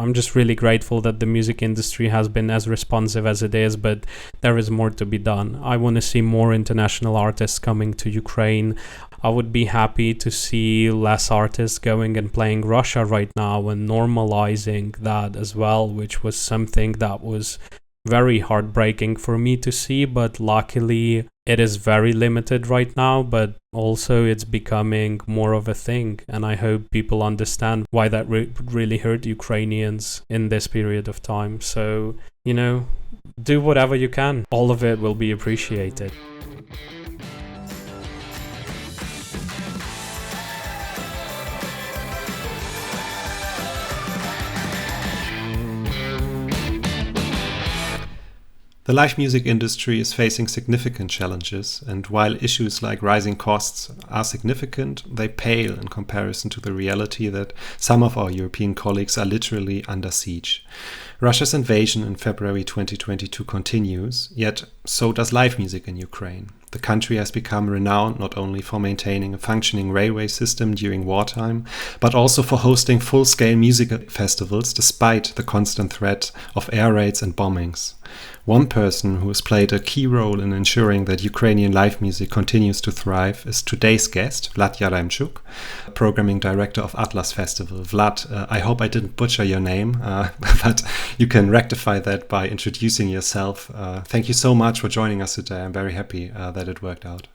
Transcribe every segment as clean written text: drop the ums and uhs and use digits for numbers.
I'm just really grateful that the music industry has been as responsive as it is, but there is more to be done. I want to see more international artists coming to Ukraine. I would be happy to see less artists going and playing Russia right now and normalizing that as well, which was something that was very heartbreaking for me to see, but luckily it is very limited right now, but also it's becoming more of a thing, and I hope people understand why that really hurt Ukrainians in this period of time. So, do whatever you can. All of it will be appreciated. The live music industry is facing significant challenges, and while issues like rising costs are significant, they pale in comparison to the reality that some of our European colleagues are literally under siege. Russia's invasion in February 2022 continues, yet so does live music in Ukraine. The country has become renowned not only for maintaining a functioning railway system during wartime, but also for hosting full-scale music festivals despite the constant threat of air raids and bombings. One person who has played a key role in ensuring that Ukrainian live music continues to thrive is today's guest, Vlad Yaremchuk, Programming Director of Atlas Festival. Vlad, I hope I didn't butcher your name, but you can rectify that by introducing yourself. Thank you so much for joining us today. I'm very happy that it worked out.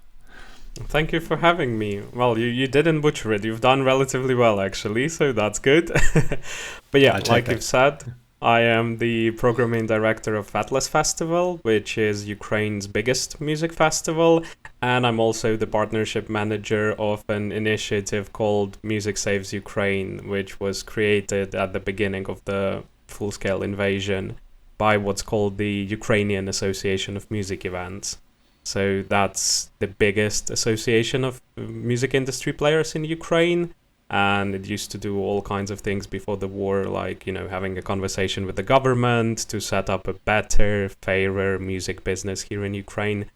Thank you for having me. Well, you didn't butcher it. You've done relatively well, actually, so that's good. But yeah, like you've said, I am the Programming Director of Atlas Festival, which is Ukraine's biggest music festival, and I'm also the Partnership Manager of an initiative called Music Saves Ukraine, which was created at the beginning of the full-scale invasion by what's called the Ukrainian Association of Music Events. So that's the biggest association of music industry players in Ukraine. And it used to do all kinds of things before the war, like, having a conversation with the government to set up a better, fairer music business here in Ukraine.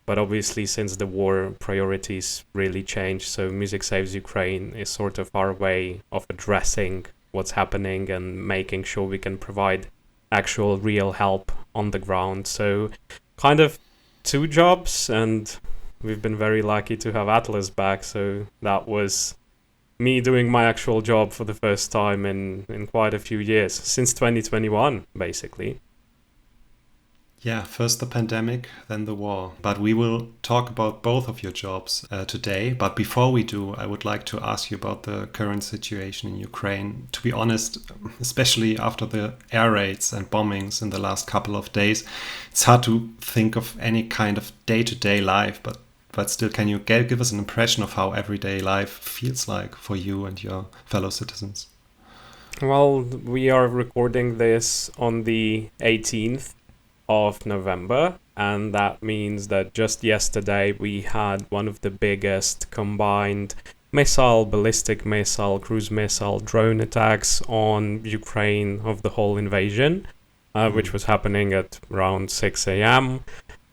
But obviously, since the war, priorities really changed. So Music Saves Ukraine is sort of our way of addressing what's happening and making sure we can provide actual real help on the ground. So kind of two jobs, and we've been very lucky to have Atlas back. So that was me doing my actual job for the first time in quite a few years, since 2021, basically. Yeah, first the pandemic, then the war. But we will talk about both of your jobs today. But before we do, I would like to ask you about the current situation in Ukraine. To be honest, especially after the air raids and bombings in the last couple of days, it's hard to think of any kind of day-to-day life, but still, can you give us an impression of how everyday life feels like for you and your fellow citizens? Well, we are recording this on the 18th of November, and that means that just yesterday we had one of the biggest combined missile, ballistic missile, cruise missile, drone attacks on Ukraine of the whole invasion, which was happening at around 6 a.m.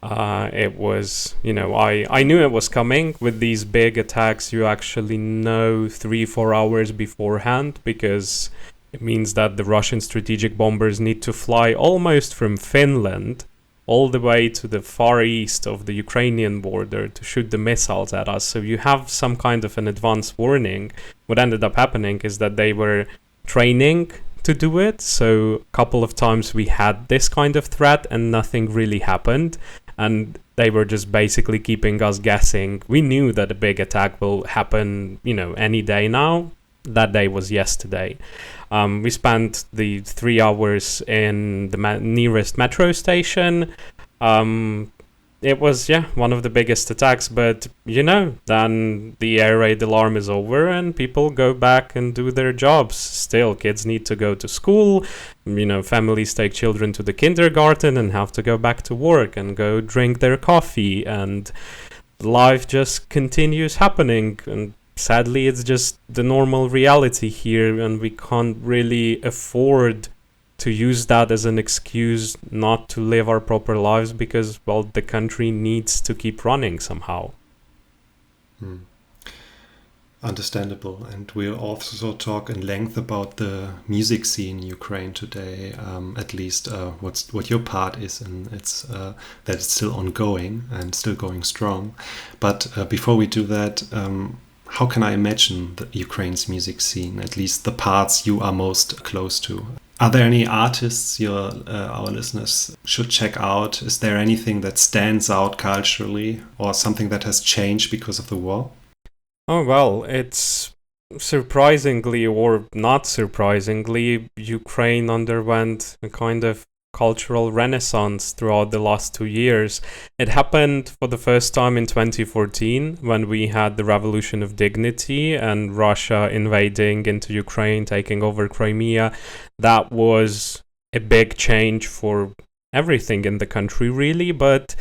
It was, I knew it was coming. With these big attacks, you actually know 3-4 hours beforehand, because it means that the Russian strategic bombers need to fly almost from Finland all the way to the far east of the Ukrainian border to shoot the missiles at us. So you have some kind of an advance warning. What ended up happening is that they were training to do it. So a couple of times we had this kind of threat and nothing really happened. And they were just basically keeping us guessing. We knew that a big attack will happen, any day now. That day was yesterday. We spent the 3 hours in the nearest metro station. It was, one of the biggest attacks, but, then the air raid alarm is over and people go back and do their jobs. Still, kids need to go to school. Families take children to the kindergarten and have to go back to work and go drink their coffee, and life just continues happening. And sadly, it's just the normal reality here, and we can't really afford to use that as an excuse not to live our proper lives, because, well, the country needs to keep running somehow. Understandable. And we'll also talk in length about the music scene in Ukraine today, at least what your part is in that it's still ongoing and still going strong. But before we do that, how can I imagine Ukraine's music scene, at least the parts you are most close to? Are there any artists our listeners should check out? Is there anything that stands out culturally or something that has changed because of the war? Oh, well, it's surprisingly or not surprisingly, Ukraine underwent a kind of cultural renaissance throughout the last 2 years. It happened for the first time in 2014 when we had the Revolution of Dignity and Russia invading into Ukraine, taking over Crimea. That was a big change for everything in the country, really, but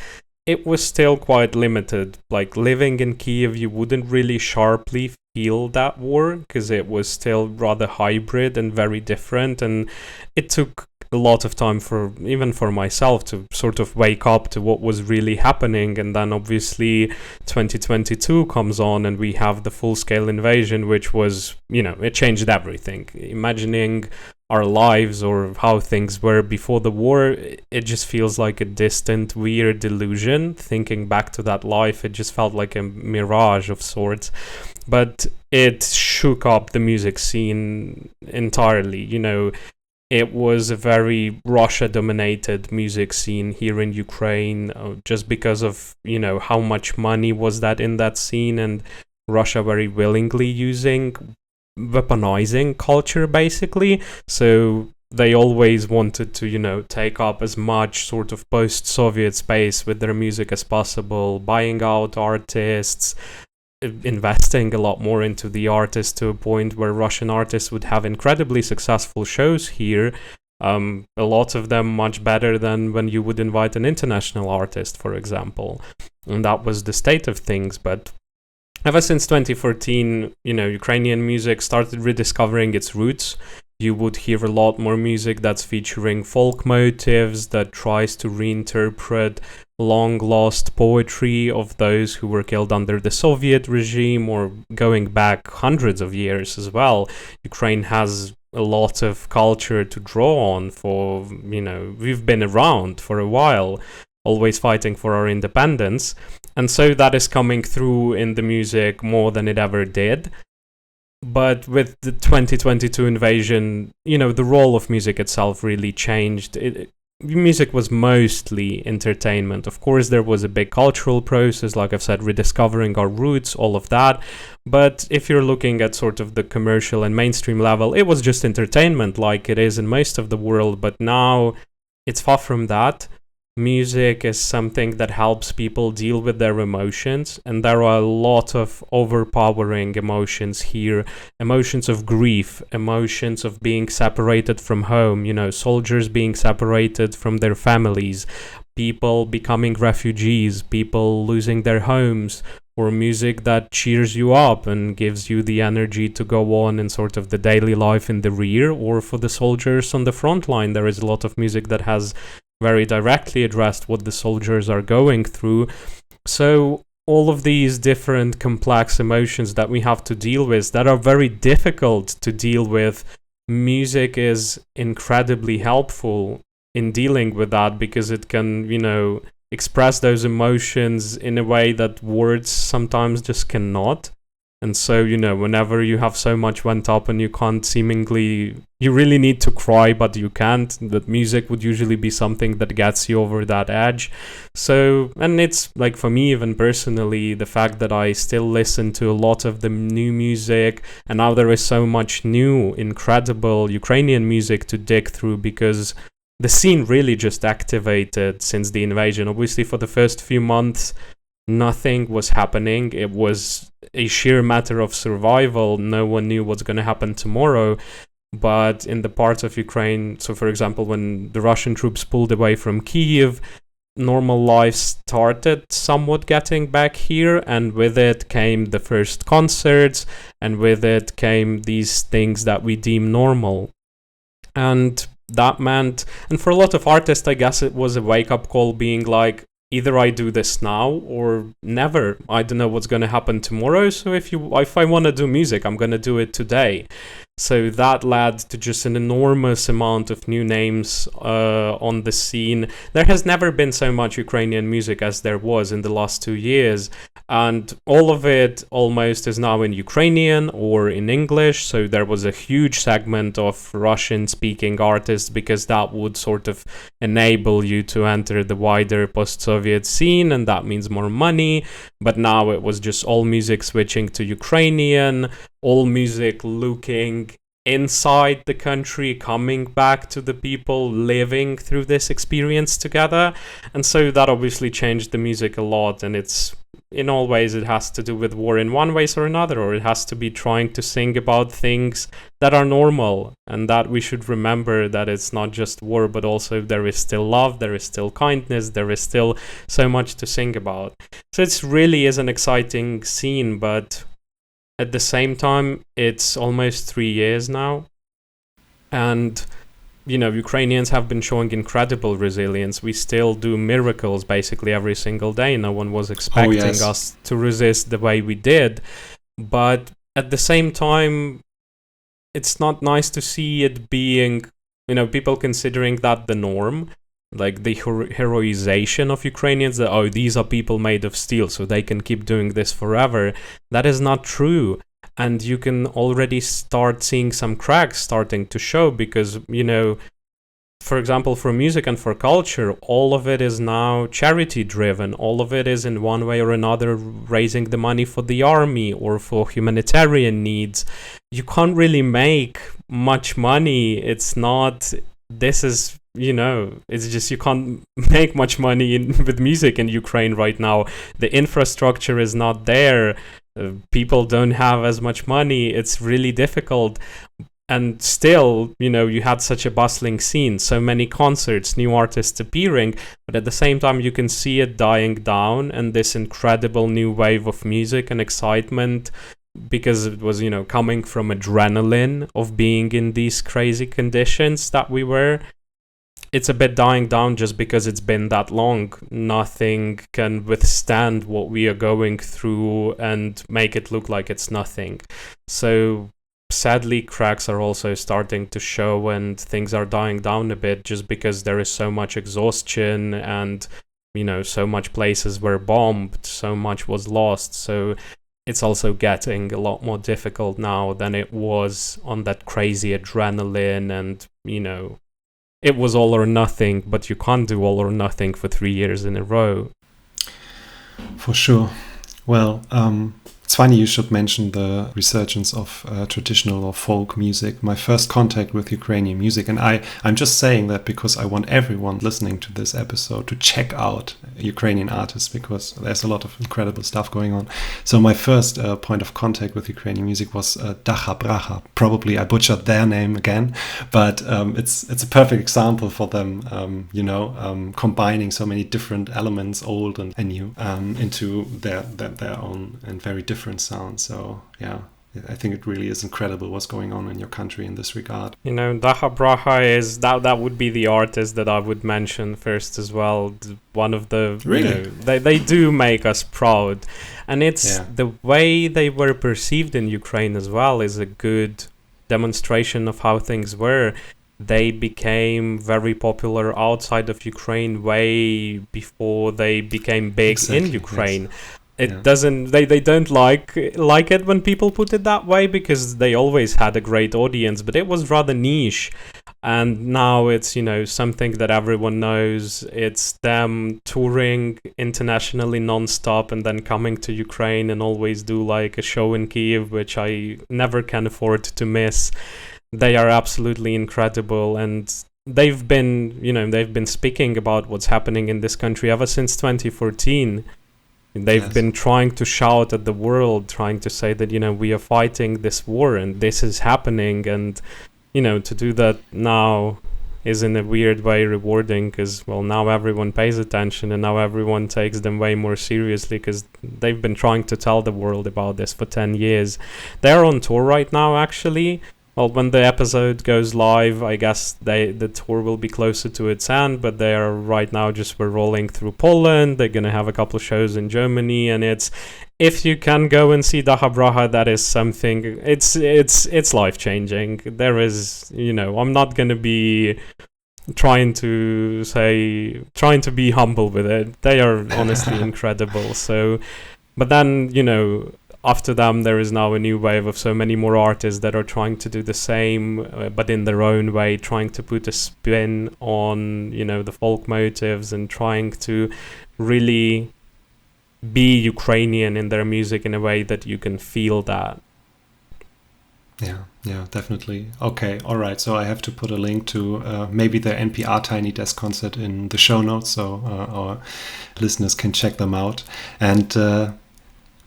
it was still quite limited. Like living in Kiev, you wouldn't really sharply feel that war because it was still rather hybrid and very different. And it took a lot of time even for myself to sort of wake up to what was really happening. And then obviously 2022 comes on and we have the full-scale invasion, which was, it changed everything. Imagining our lives or how things were before the war, it just feels like a distant, weird illusion. Thinking back to that life, it just felt like a mirage of sorts. But it shook up the music scene entirely. It was a very Russia-dominated music scene here in Ukraine, just because of, how much money was that in that scene, and Russia very willingly weaponizing culture, basically. So they always wanted to, take up as much sort of post-Soviet space with their music as possible, buying out artists, investing a lot more into the artists to a point where Russian artists would have incredibly successful shows here. A lot of them much better than when you would invite an international artist, for example. And that was the state of things. But ever since 2014, Ukrainian music started rediscovering its roots. You would hear a lot more music that's featuring folk motives, that tries to reinterpret long-lost poetry of those who were killed under the Soviet regime, or going back hundreds of years as well. Ukraine has a lot of culture to draw on for, we've been around for a while, always fighting for our independence. And so that is coming through in the music more than it ever did. But with the 2022 invasion, the role of music itself really changed. Music was mostly entertainment. Of course, there was a big cultural process, like I've said, rediscovering our roots, all of that. But if you're looking at sort of the commercial and mainstream level, it was just entertainment like it is in most of the world. But now it's far from that. Music is something that helps people deal with their emotions, and there are a lot of overpowering emotions here. Emotions of grief, emotions of being separated from home, soldiers being separated from their families, people becoming refugees, people losing their homes, or music that cheers you up and gives you the energy to go on in sort of the daily life in the rear. Or for the soldiers on the front line, there is a lot of music that has very directly addressed what the soldiers are going through. So all of these different complex emotions that we have to deal with that are very difficult to deal with, music is incredibly helpful in dealing with that, because it can, express those emotions in a way that words sometimes just cannot. And so, whenever you have so much went up and you really need to cry, but you can't, that music would usually be something that gets you over that edge. So, and it's like, for me, even personally, the fact that I still listen to a lot of the new music, and now there is so much new, incredible Ukrainian music to dig through, because the scene really just activated since the invasion. Obviously, for the first few months, nothing was happening. It was a sheer matter of survival. No one knew what's going to happen tomorrow. But in the parts of Ukraine, so for example, when the Russian troops pulled away from Kyiv, normal life started somewhat getting back here, and with it came the first concerts, and with it came these things that we deem normal. And that meant, and for a lot of artists, I guess it was a wake-up call, being like, either I do this now or never. I don't know what's going to happen tomorrow. So if I want to do music, I'm going to do it today. So that led to just an enormous amount of new names on the scene. There has never been so much Ukrainian music as there was in the last 2 years. And all of it almost is now in Ukrainian or in English. So there was a huge segment of Russian-speaking artists because that would sort of enable you to enter the wider post-Soviet scene, and that means more money. But now it was just all music switching to Ukrainian, all music looking inside the country, coming back to the people, living through this experience together. And so that obviously changed the music a lot, and it's in all ways it has to do with war in one way or another, or it has to be trying to sing about things that are normal, and that we should remember that it's not just war, but also there is still love, there is still kindness, there is still so much to sing about. So it really is an exciting scene, but at the same time, it's almost 3 years now, and Ukrainians have been showing incredible resilience. We still do miracles basically every single day. No one was expecting us to resist the way we did. But at the same time, it's not nice to see it being, people considering that the norm, like the heroization of Ukrainians, that, these are people made of steel, so they can keep doing this forever. That is not true. And you can already start seeing some cracks starting to show because, for example, for music and for culture, all of it is now charity driven. All of it is in one way or another raising the money for the army or for humanitarian needs. You can't really make much money. It's just you can't make much money with music in Ukraine right now. The infrastructure is not there. People don't have as much money. It's really difficult. And still, you had such a bustling scene, so many concerts, new artists appearing, but at the same time, you can see it dying down and this incredible new wave of music and excitement, because it was, coming from adrenaline of being in these crazy conditions that we were. It's a bit dying down just because it's been that long. Nothing can withstand what we are going through and make it look like it's nothing. So sadly, cracks are also starting to show and things are dying down a bit just because there is so much exhaustion and, so much places were bombed, so much was lost. So it's also getting a lot more difficult now than it was on that crazy adrenaline and, it was all or nothing, but you can't do all or nothing for 3 years in a row. For sure. Well, it's funny you should mention the resurgence of traditional or folk music. My first contact with Ukrainian music, and I'm just saying that because I want everyone listening to this episode to check out Ukrainian artists, because there's a lot of incredible stuff going on. So my first point of contact with Ukrainian music was Dacha Bracha. Probably I butchered their name again, but it's a perfect example for them, combining so many different elements, old and new, into their own and very different sound. So yeah, I think it really is incredible what's going on in your country in this regard. Dacha Bracha is that would be the artist that I would mention first as well. One of the really, they do make us proud, and it's the way they were perceived in Ukraine as well is a good demonstration of how things were. They became very popular outside of Ukraine way before they became big in Ukraine. Yes. It doesn't. They don't like it when people put it that way because they always had a great audience, but it was rather niche. And now it's something that everyone knows. It's them touring internationally non-stop and then coming to Ukraine and always do like a show in Kyiv, which I never can afford to miss. They are absolutely incredible, and they've been speaking about what's happening in this country ever since 2014. They've been trying to shout at the world, trying to say that, we are fighting this war and this is happening. And, to do that now is in a weird way rewarding because, now everyone pays attention and now everyone takes them way more seriously because they've been trying to tell the world about this for 10 years. They're on tour right now, actually. Well, when the episode goes live, I guess the tour will be closer to its end, but they are right now we're rolling through Poland. They're going to have a couple of shows in Germany, and if you can go and see Daha Braha, that is something, it's life-changing. There is, I'm not going to be trying to be humble with it. They are honestly incredible. So, but then, after them, there is now a new wave of so many more artists that are trying to do the same, but in their own way, trying to put a spin on, the folk motives and trying to really be Ukrainian in their music in a way that you can feel that. Yeah, definitely. Okay, all right. So I have to put a link to maybe the NPR Tiny Desk concert in the show notes, so our listeners can check them out. And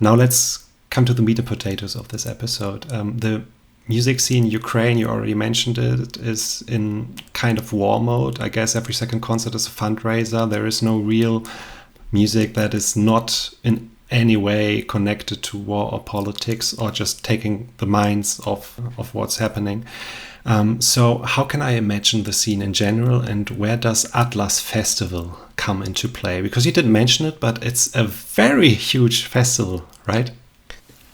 now let's come to the meat and potatoes of this episode. The music scene in Ukraine, you already mentioned it, is in kind of war mode. I guess every second concert is a fundraiser. There is no real music that is not in any way connected to war or politics, or just taking the minds of what's happening. So how can I imagine the scene in general, and where does Atlas Festival come into play? Because you didn't mention it, but it's a very huge festival, right?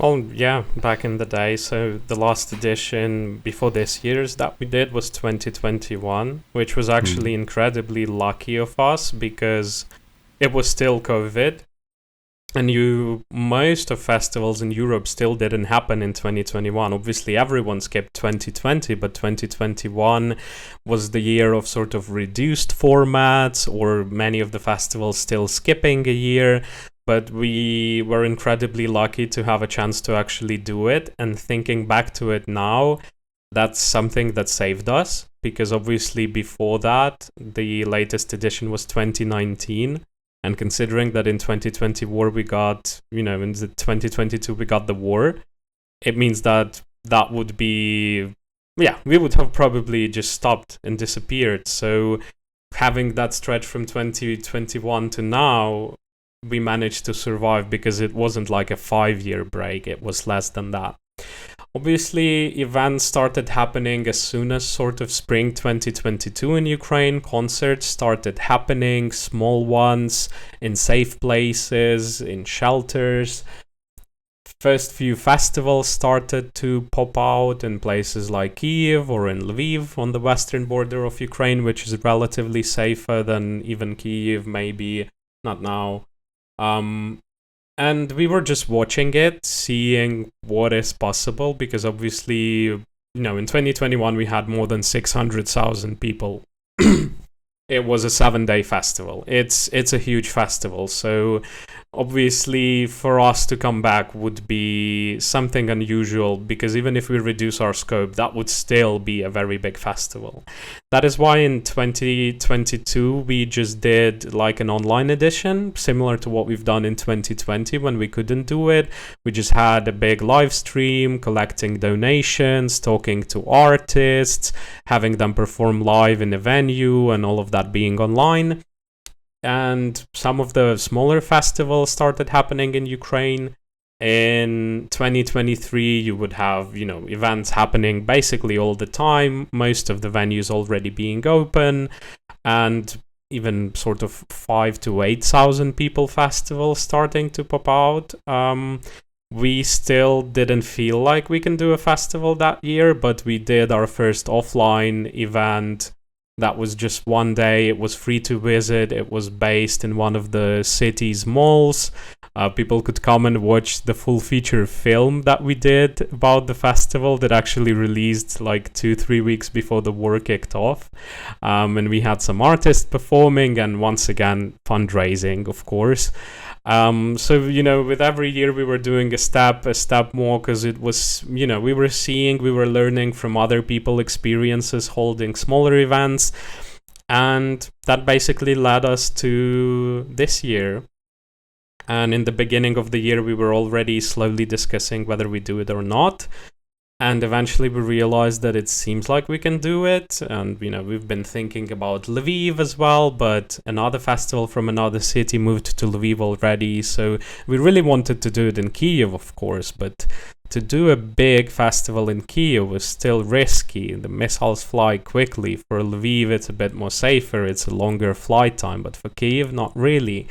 Oh, yeah, back in the day. So the last edition before this year's that we did was 2021, which was actually incredibly lucky of us because it was still COVID. And most of festivals in Europe still didn't happen in 2021. Obviously, everyone skipped 2020, but 2021 was the year of sort of reduced formats, or many of the festivals still skipping a year. But we were incredibly lucky to have a chance to actually do it. And thinking back to it now, that's something that saved us, because obviously before that, the latest edition was 2019. And considering that in 2020 we got, in the 2022 we got the war, it means that would be, we would have probably just stopped and disappeared. So having that stretch from 2021 to now, we managed to survive because it wasn't like a 5-year break. It was less than that. Obviously, events started happening as soon as sort of spring 2022 in Ukraine. Concerts started happening, small ones, in safe places, in shelters. First few festivals started to pop out in places like Kyiv or in Lviv on the western border of Ukraine, which is relatively safer than even Kyiv, maybe, not now. And we were just watching it, seeing what is possible, because obviously, in 2021 we had more than 600,000 people. It was a 7-day festival. It's a huge festival, so obviously for us to come back would be something unusual, because even if we reduce our scope, that would still be a very big festival. That is why in 2022 we just did like an online edition, similar to what we've done in 2020 when we couldn't do it. We just had a big live stream, collecting donations, talking to artists, having them perform live in a venue, and all of that being online. And some of the smaller festivals started happening in Ukraine. In 2023, you would have, events happening basically all the time, most of the venues already being open, and even sort of 5,000 to 8,000 people festivals starting to pop out. We still didn't feel like we can do a festival that year, but we did our first offline event. That was just one day. It was free to visit. It was based in one of the city's malls. People could come and watch the full feature film that we did about the festival that actually released like 2-3 weeks before the war kicked off. And we had some artists performing, and once again, fundraising, of course. So, with every year we were doing a step more, because it was, we were learning from other people's experiences holding smaller events. And that basically led us to this year. And in the beginning of the year, we were already slowly discussing whether we do it or not. And eventually we realized that it seems like we can do it. And, we've been thinking about Lviv as well, but another festival from another city moved to Lviv already. So we really wanted to do it in Kyiv, of course, but to do a big festival in Kyiv was still risky. The missiles fly quickly. For Lviv, it's a bit more safer. It's a longer flight time, but for Kyiv, not really.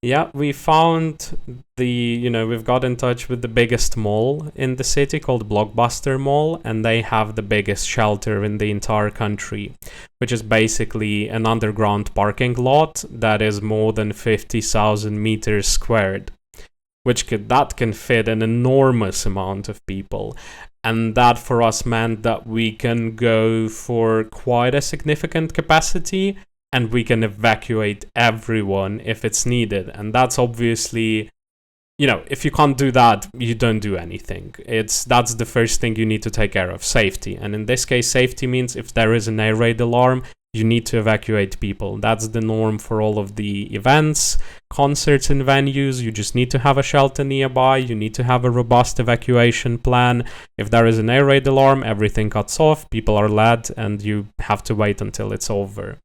Yeah, we found we've got in touch with the biggest mall in the city called Blockbuster Mall, and they have the biggest shelter in the entire country, which is basically an underground parking lot that is more than 50,000 meters squared, that can fit an enormous amount of people. And that for us meant that we can go for quite a significant capacity, and we can evacuate everyone if it's needed. And that's obviously, if you can't do that, you don't do anything. That's the first thing you need to take care of, safety. And in this case, safety means if there is an air raid alarm, you need to evacuate people. That's the norm for all of the events, concerts and venues. You just need to have a shelter nearby. You need to have a robust evacuation plan. If there is an air raid alarm, everything cuts off, people are led, and you have to wait until it's over.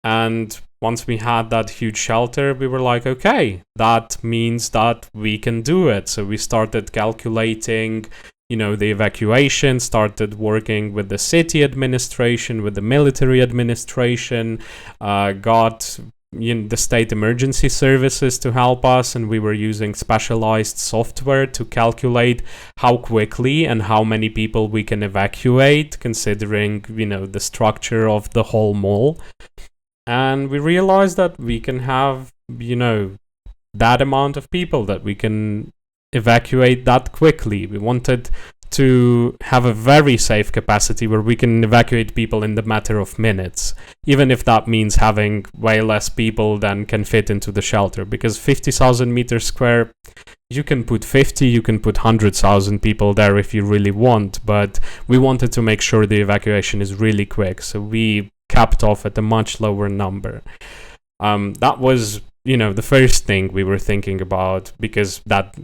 And once we had that huge shelter, we were like, okay, that means that we can do it. So we started calculating, the evacuation, started working with the city administration, with the military administration, got the state emergency services to help us, and we were using specialized software to calculate how quickly and how many people we can evacuate, considering, the structure of the whole mall. And we realized that we can have, that amount of people that we can evacuate that quickly. We wanted to have a very safe capacity where we can evacuate people in the matter of minutes, even if that means having way less people than can fit into the shelter. Because 50,000 meters square, you can put 50, you can put 100,000 people there if you really want. But we wanted to make sure the evacuation is really quick. So we capped off at a much lower number. That was, the first thing we were thinking about, because that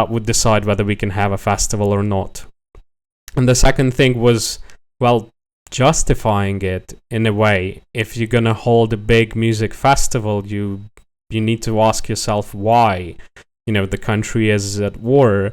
would decide whether we can have a festival or not. And the second thing was, justifying it in a way. If you're gonna hold a big music festival, you need to ask yourself why. The country is at war.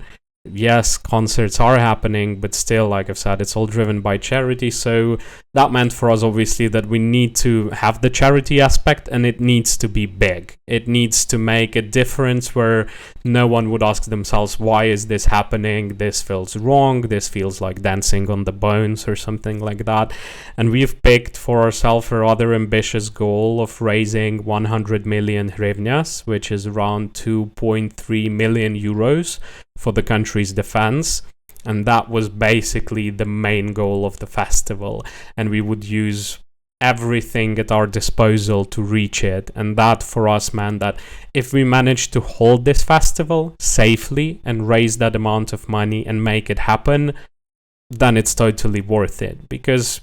Yes, concerts are happening, but still, like I've said, it's all driven by charity. So that meant for us, obviously, that we need to have the charity aspect, and it needs to be big. It needs to make a difference where no one would ask themselves, why is this happening? This feels wrong. This feels like dancing on the bones or something like that. And we've picked for ourselves a rather ambitious goal of raising 100 million hryvnias, which is around 2.3 million euros for the country's defense. And that was basically the main goal of the festival. And we would use everything at our disposal to reach it. And that for us meant that if we managed to hold this festival safely and raise that amount of money and make it happen, then it's totally worth it. Because,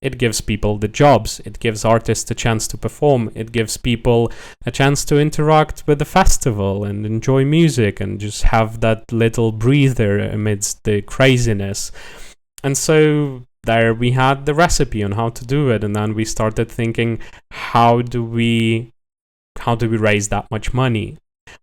it gives people the jobs, it gives artists a chance to perform, it gives people a chance to interact with the festival and enjoy music and just have that little breather amidst the craziness. And so there we had the recipe on how to do it, and then we started thinking, how do we raise that much money?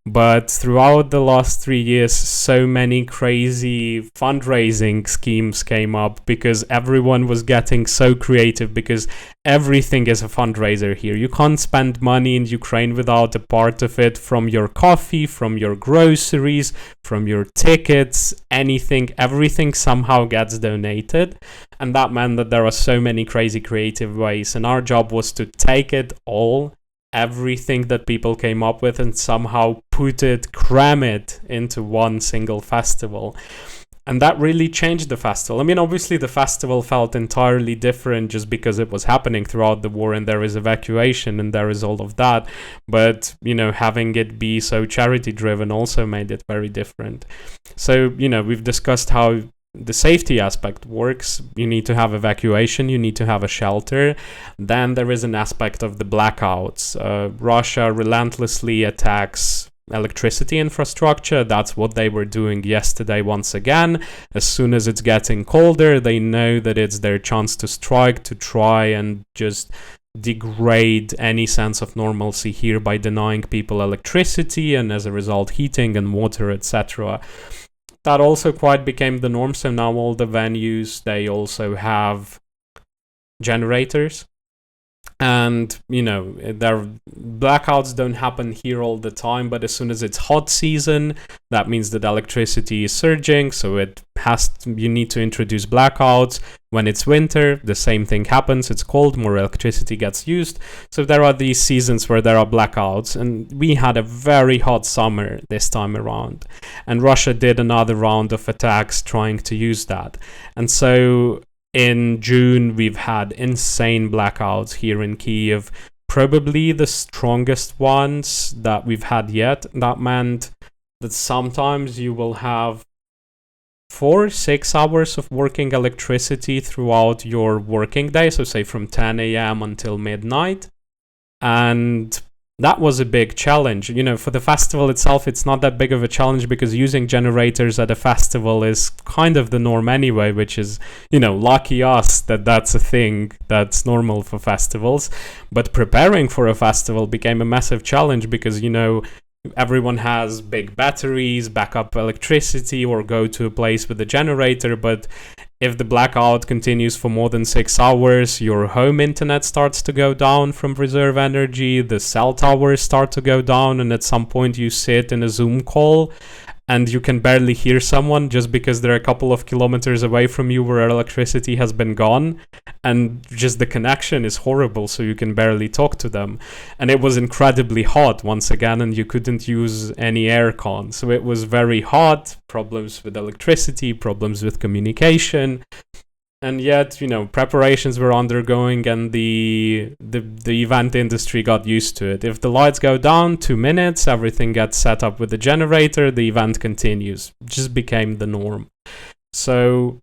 But throughout the last 3 years, so many crazy fundraising schemes came up because everyone was getting so creative, because everything is a fundraiser here. You can't spend money in Ukraine without a part of it, from your coffee, from your groceries, from your tickets, everything somehow gets donated. And that meant that there are so many crazy creative ways. And our job was to take it all, everything that people came up with, and somehow cram it into one single festival. And that really changed the festival. I mean, obviously the festival felt entirely different just because it was happening throughout the war and there is evacuation and there is all of that. But, having it be so charity driven also made it very different. So, we've discussed how the safety aspect works. You need to have evacuation, you need to have a shelter. Then there is an aspect of the blackouts. Russia relentlessly attacks electricity infrastructure. That's what they were doing yesterday once again. As soon as it's getting colder, they know that it's their chance to strike, to try and just degrade any sense of normalcy here by denying people electricity and as a result heating and water, etc. that also quite became the norm. So now all the venues, they also have generators. And, their blackouts don't happen here all the time, but as soon as it's hot season, that means that electricity is surging, so you need to introduce blackouts. When it's winter, the same thing happens. It's cold, more electricity gets used. So there are these seasons where there are blackouts, and we had a very hot summer this time around. And Russia did another round of attacks trying to use that. And so in June, we've had insane blackouts here in Kyiv, probably the strongest ones that we've had yet. That meant that sometimes you will have 4-6 hours of working electricity throughout your working day, so say from 10 a.m. until midnight. And that was a big challenge. For the festival itself, it's not that big of a challenge because using generators at a festival is kind of the norm anyway, which is, lucky us that that's a thing that's normal for festivals. But preparing for a festival became a massive challenge because, everyone has big batteries, backup electricity, or go to a place with a generator. But if the blackout continues for more than 6 hours, your home internet starts to go down from reserve energy, the cell towers start to go down, and at some point you sit in a Zoom call and you can barely hear someone just because they're a couple of kilometers away from you where electricity has been gone, and just the connection is horrible, so you can barely talk to them. And it was incredibly hot once again, and you couldn't use any aircon, so it was very hot, problems with electricity, problems with communication. And yet, preparations were undergoing, and the event industry got used to it. If the lights go down 2 minutes, everything gets set up with the generator, the event continues. It just became the norm. So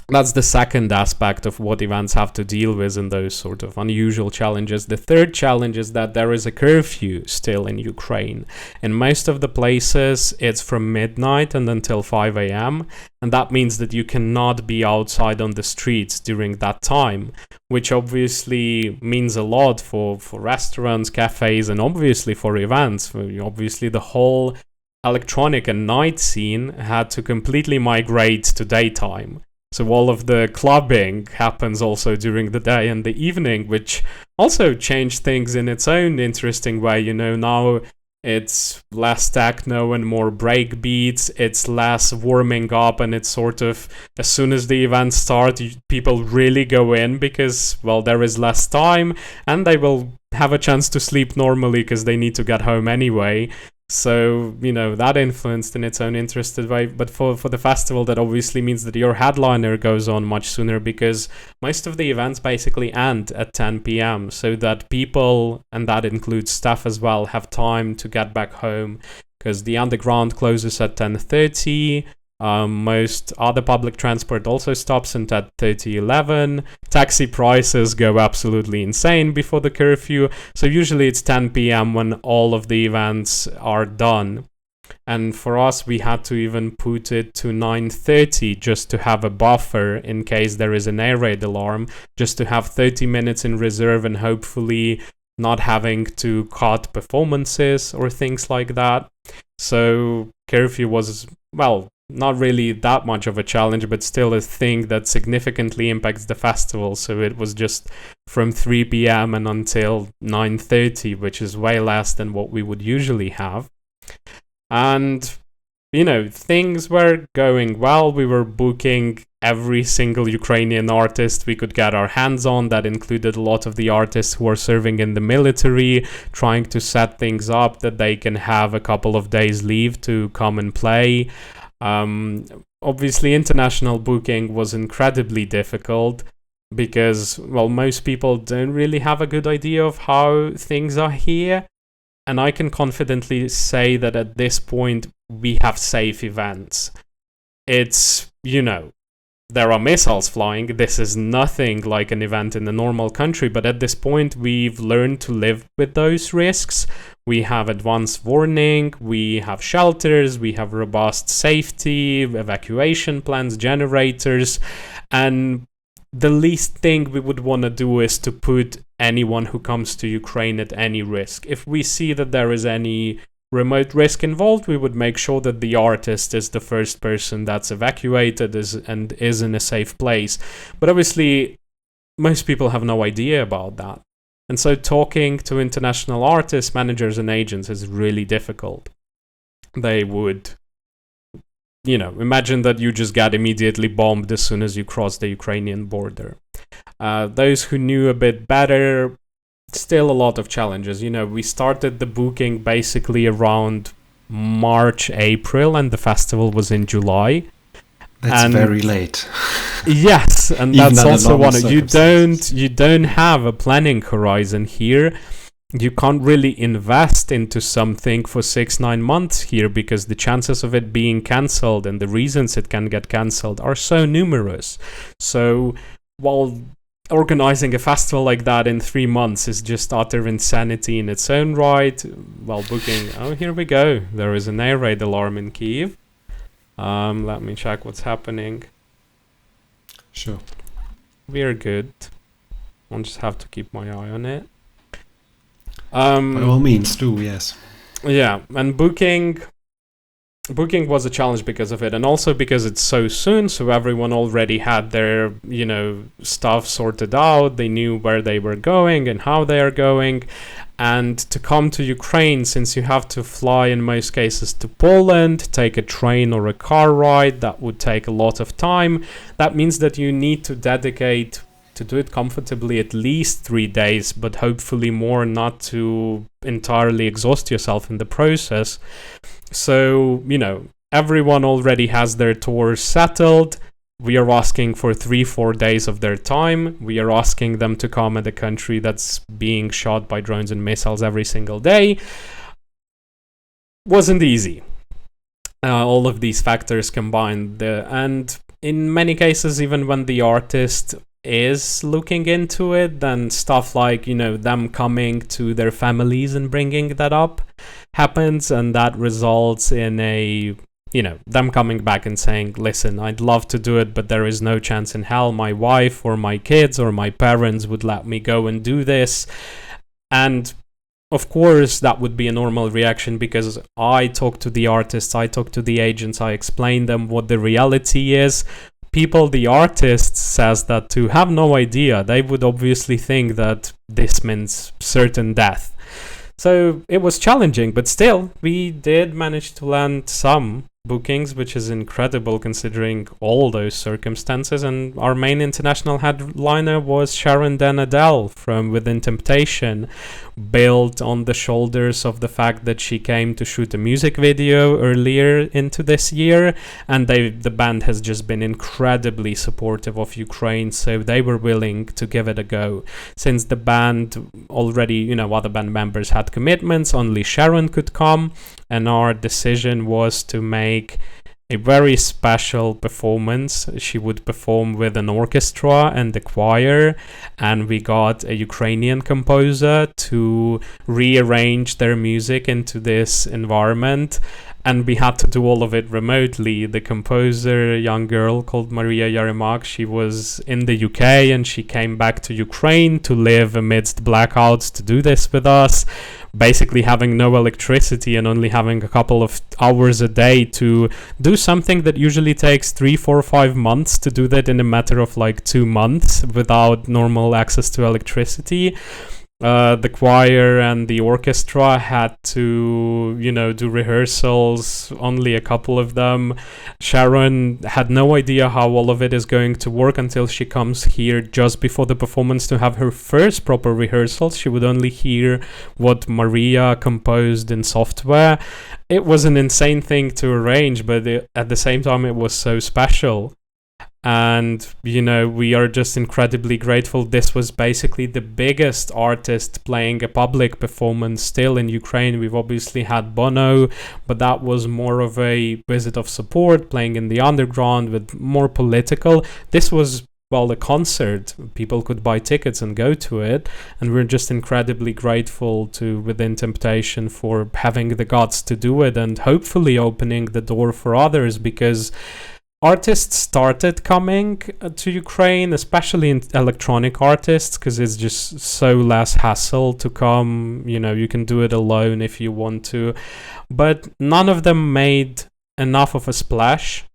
that's the second aspect of what events have to deal with in those sort of unusual challenges. The third challenge is that there is a curfew still in Ukraine. In most of the places, it's from midnight and until 5 a.m. And that means that you cannot be outside on the streets during that time, which obviously means a lot for restaurants, cafes, and obviously for events. Obviously, the whole electronic and night scene had to completely migrate to daytime. So all of the clubbing happens also during the day and the evening, which also changed things in its own interesting way. Now it's less techno and more break beats. It's less warming up, and it's sort of, as soon as the events start, people really go in because, there is less time and they will have a chance to sleep normally because they need to get home anyway. So, that influenced in its own interesting way. But for the festival, that obviously means that your headliner goes on much sooner because most of the events basically end at 10 p.m. so that people, and that includes staff as well, have time to get back home because the underground closes at 10:30. Most other public transport also stops at 10:11. Taxi prices go absolutely insane before the curfew. So usually it's 10 p.m. when all of the events are done. And for us, we had to even put it to 9:30 just to have a buffer in case there is an air raid alarm, just to have 30 minutes in reserve and hopefully not having to cut performances or things like that. So curfew was, not really that much of a challenge, but still a thing that significantly impacts the festival. So it was just from 3 p.m. and until 9:30, which is way less than what we would usually have. And, things were going well. We were booking every single Ukrainian artist we could get our hands on. That included a lot of the artists who are serving in the military, trying to set things up that they can have a couple of days leave to come and play. Obviously, international booking was incredibly difficult because, most people don't really have a good idea of how things are here. And I can confidently say that at this point, we have safe events. It's, there are missiles flying. This is nothing like an event in a normal country, but at this point, we've learned to live with those risks. We have advance warning, we have shelters, we have robust safety, evacuation plans, generators, and the least thing we would want to do is to put anyone who comes to Ukraine at any risk. If we see that there is any remote risk involved, we would make sure that the artist is the first person that's evacuated and is in a safe place. But obviously, most people have no idea about that. And so talking to international artists, managers, and agents is really difficult. They would, imagine that you just got immediately bombed as soon as you cross the Ukrainian border. Those who knew a bit better, still a lot of challenges. We started the booking basically around March, April, and the festival was in July. That's very late. Yes, and that's also one. You don't have a planning horizon here. You can't really invest into something for 6-9 months here because the chances of it being cancelled and the reasons it can get cancelled are so numerous. So while organizing a festival like that in 3 months is just utter insanity in its own right, while booking, here we go. There is an air raid alarm in Kyiv. Let me check what's happening. Sure. We are good. I'll just have to keep my eye on it. By all means, do, yes. Yeah, and booking was a challenge because of it, and also because it's so soon, so everyone already had their, stuff sorted out. They knew where they were going and how they are going. And to come to Ukraine, since you have to fly in most cases to Poland, take a train or a car ride, that would take a lot of time. That means that you need to dedicate, to do it comfortably, at least 3 days, but hopefully more, not to entirely exhaust yourself in the process. So, everyone already has their tours settled. We are asking for 3-4 days of their time. We are asking them to come at a country that's being shot by drones and missiles every single day. Wasn't easy. All of these factors combined. And in many cases, even when the artist is looking into it, then stuff like, them coming to their families and bringing that up happens, and that results in them coming back and saying, listen, I'd love to do it, but there is no chance in hell my wife or my kids or my parents would let me go and do this. And of course, that would be a normal reaction because I talk to the artists, I talk to the agents, I explain them what the reality is. The artist says that to have no idea, they would obviously think that this means certain death. So it was challenging, but still, we did manage to land some bookings, which is incredible considering all those circumstances. And our main international headliner was Sharon Den Adele from Within Temptation, built on the shoulders of the fact that she came to shoot a music video earlier into this year, and the band has just been incredibly supportive of Ukraine, so they were willing to give it a go. Since the band already, other band members had commitments, only Sharon could come, and our decision was to make a very special performance. She would perform with an orchestra and a choir, and we got a Ukrainian composer to rearrange their music into this environment, and we had to do all of it remotely. The composer, a young girl called Vlad Yaremchuk, she was in the UK and she came back to Ukraine to live amidst blackouts to do this with us, basically having no electricity and only having a couple of hours a day to do something that usually takes 3, 4, 5 months, to do that in a matter of like 2 months without normal access to electricity. The choir and the orchestra had to, do rehearsals, only a couple of them. Sharon had no idea how all of it is going to work until she comes here just before the performance to have her first proper rehearsals. She would only hear what Maria composed in software. It was an insane thing to arrange, but at the same time, it was so special. And, we are just incredibly grateful. This was basically the biggest artist playing a public performance still in Ukraine. We've obviously had Bono, but that was more of a visit of support, playing in the underground with more political. This was, a concert. People could buy tickets and go to it. And we're just incredibly grateful to Within Temptation for having the guts to do it and hopefully opening the door for others, because artists started coming to Ukraine, especially in electronic artists, because it's just so less hassle to come. You can do it alone if you want to. But none of them made enough of a splash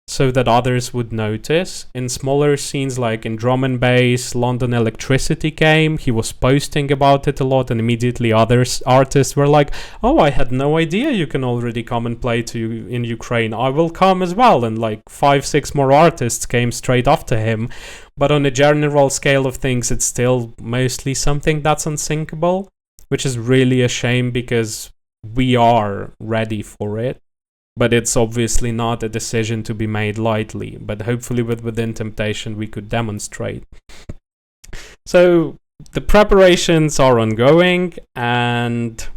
so that others would notice. In smaller scenes like in drum and bass, London Electricity came. He was posting about it a lot, and immediately other artists were like, oh, I had no idea you can already come and play in Ukraine. I will come as well. And like 5-6 more artists came straight after him. But on a general scale of things, it's still mostly something that's unsinkable, which is really a shame because we are ready for it. But it's obviously not a decision to be made lightly. But hopefully Within Temptation we could demonstrate. So the preparations are ongoing, and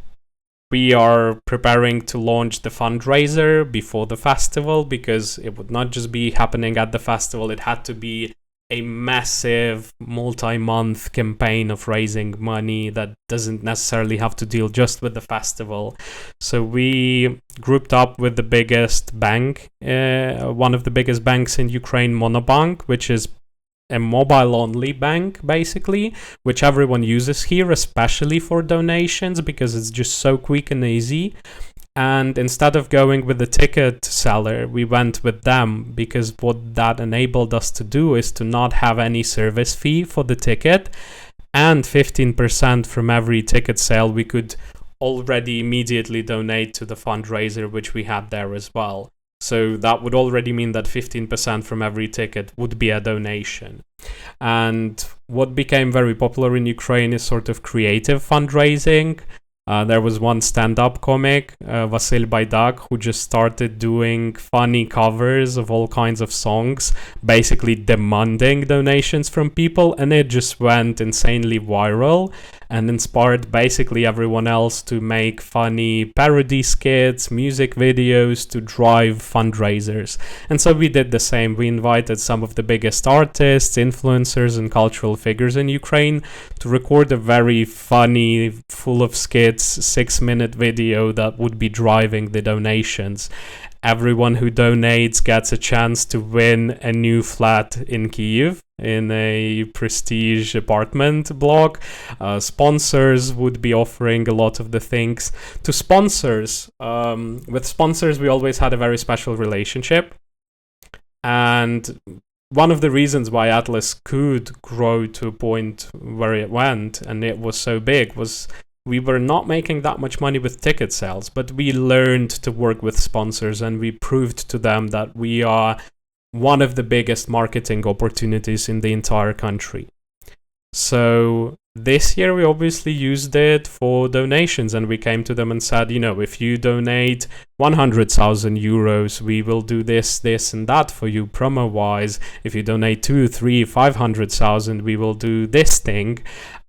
we are preparing to launch the fundraiser before the festival, because it would not just be happening at the festival. It had to be a massive multi-month campaign of raising money that doesn't necessarily have to deal just with the festival. So we grouped up with the biggest bank, one of the biggest banks in Ukraine, Monobank, which is a mobile-only bank, basically, which everyone uses here, especially for donations, because it's just so quick and easy. And instead of going with the ticket seller, we went with them, because what that enabled us to do is to not have any service fee for the ticket, and 15% from every ticket sale we could already immediately donate to the fundraiser, which we had there as well. So that would already mean that 15% from every ticket would be a donation. And what became very popular in Ukraine is sort of creative fundraising. There was one stand-up comic, Vasil Baidak, who just started doing funny covers of all kinds of songs, basically demanding donations from people, and it just went insanely viral and inspired basically everyone else to make funny parody skits, music videos to drive fundraisers. And so we did the same. We invited some of the biggest artists, influencers, and cultural figures in Ukraine to record a very funny, full of skits, 6-minute video that would be driving the donations. Everyone who donates gets a chance to win a new flat in Kyiv in a prestige apartment block. Sponsors would be offering a lot of the things. To sponsors, with sponsors we always had a very special relationship. And one of the reasons why Atlas could grow to a point where it went, and it was so big, was we were not making that much money with ticket sales, but we learned to work with sponsors, and we proved to them that we are one of the biggest marketing opportunities in the entire country. So this year we obviously used it for donations, and we came to them and said, if you donate 100,000 euros, we will do this, and that for you promo-wise. If you donate 2, 3, 500,000, we will do this thing.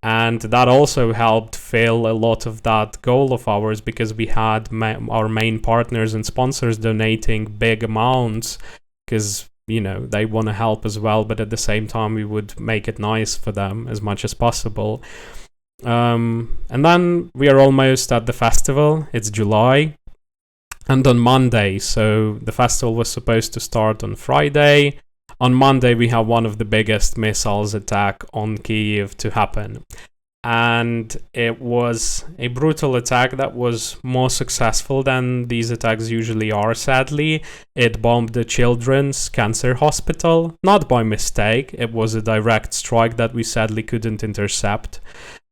And that also helped fill a lot of that goal of ours, because we had our main partners and sponsors donating big amounts, because they want to help as well, but at the same time we would make it nice for them as much as possible. And then we are almost at the festival. It's July, and on Monday, so the festival was supposed to start on Friday. On Monday we have one of the biggest missiles attack on Kyiv to happen. And it was a brutal attack that was more successful than these attacks usually are, sadly. It bombed the children's cancer hospital, not by mistake. It was a direct strike that we sadly couldn't intercept.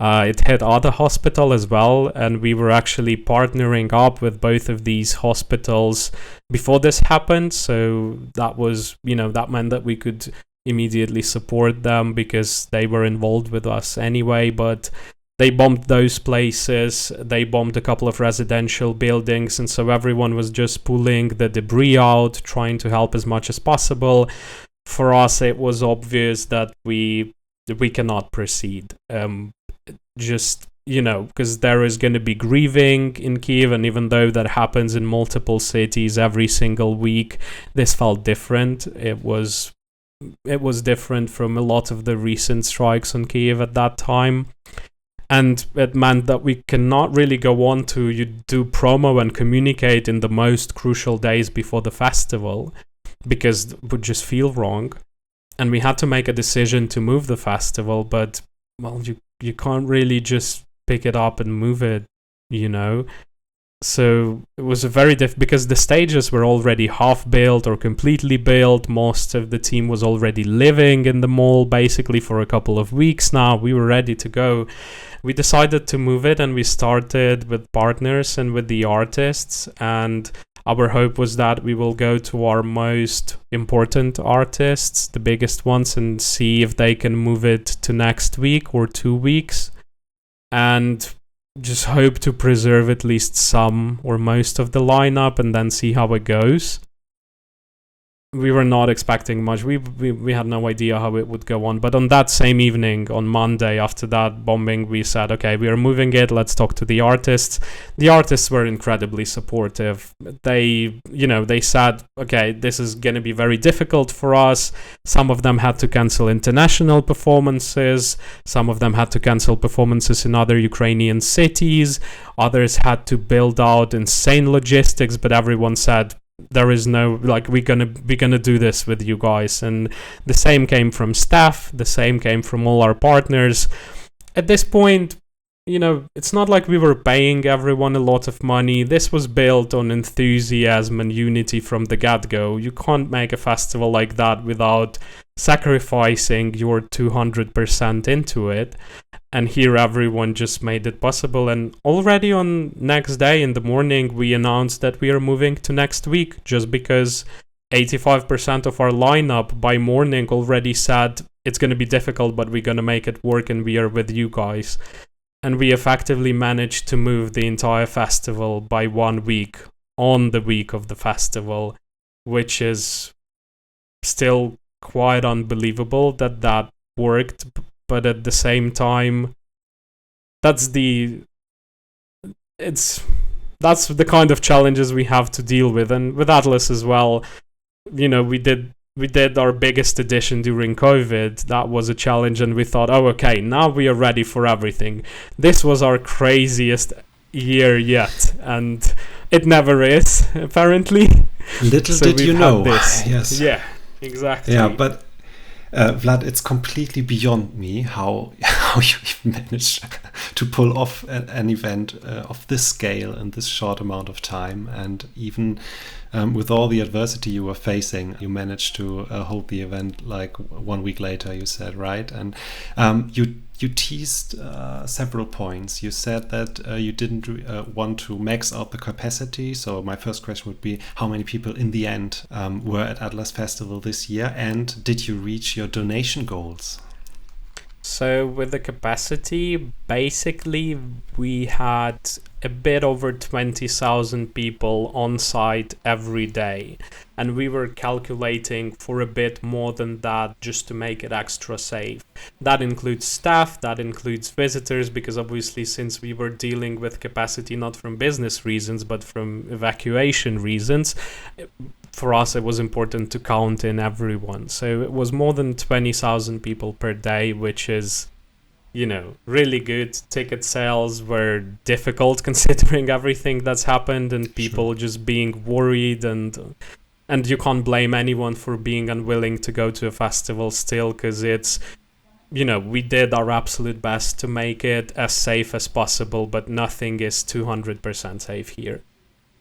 It hit other hospital as well, and we were actually partnering up with both of these hospitals before this happened. So that was, that meant that we could immediately support them because they were involved with us anyway. But they bombed those places, they bombed a couple of residential buildings, and so everyone was just pulling the debris out, trying to help as much as possible. For us, it was obvious that we cannot proceed. Because there is going to be grieving in Kyiv, and even though that happens in multiple cities every single week, this felt different. It was different from a lot of the recent strikes on Kyiv at that time. And it meant that we cannot really go on to do promo and communicate in the most crucial days before the festival. because it would just feel wrong. And we had to make a decision to move the festival, but, well, you can't really just pick it up and move it, So it was a very because the stages were already half built or completely built. Most of the team was already living in the mall basically for a couple of weeks now. We were ready to go. We decided to move it, and we started with partners and with the artists, and our hope was that we will go to our most important artists, the biggest ones, and see if they can move it to next week or 2 weeks, and just hope to preserve at least some or most of the lineup and then see how it goes. We were not expecting much. We had no idea how it would go on. But on that same evening, on Monday, after that bombing, we said, okay, we are moving it. Let's talk to the artists. The artists were incredibly supportive. They said, okay, this is going to be very difficult for us. Some of them had to cancel international performances. Some of them had to cancel performances in other Ukrainian cities. Others had to build out insane logistics, but everyone said, there is no, we're gonna do this with you guys. And the same came from staff, the same came from all our partners. At this point, it's not like we were paying everyone a lot of money. This was built on enthusiasm and unity from the get-go. You can't make a festival like that without sacrificing your 200% into it. And here everyone just made it possible. And already on next day in the morning, we announced that we are moving to next week, just because 85% of our lineup by morning already said it's going to be difficult, but we're going to make it work and we are with you guys. And we effectively managed to move the entire festival by 1 week on the week of the festival, which is still quite unbelievable that worked. But at the same time, that's the kind of challenges we have to deal with. And with Atlas as well, we did our biggest edition during COVID. That was a challenge, and we thought, oh, okay, now we are ready for everything. This was our craziest year yet, and it never is, apparently. Little so did you know. This. Yes. Yeah, exactly. Yeah, but Vlad, it's completely beyond me how you managed to pull off an event of this scale in this short amount of time, and even with all the adversity you were facing, you managed to hold the event 1 week later, you said, right? And you teased several points. You said that you didn't want to max out the capacity. So my first question would be, how many people in the end were at Atlas Festival this year? And did you reach your donation goals? So with the capacity, basically we had a bit over 20,000 people on site every day. And we were calculating for a bit more than that just to make it extra safe. That includes staff, that includes visitors, because obviously since we were dealing with capacity not from business reasons but from evacuation reasons, for us it was important to count in everyone. So it was more than 20,000 people per day, which is, really good. Ticket sales were difficult considering everything that's happened and people just being worried, and you can't blame anyone for being unwilling to go to a festival still, because it's, we did our absolute best to make it as safe as possible, but nothing is 200% safe here.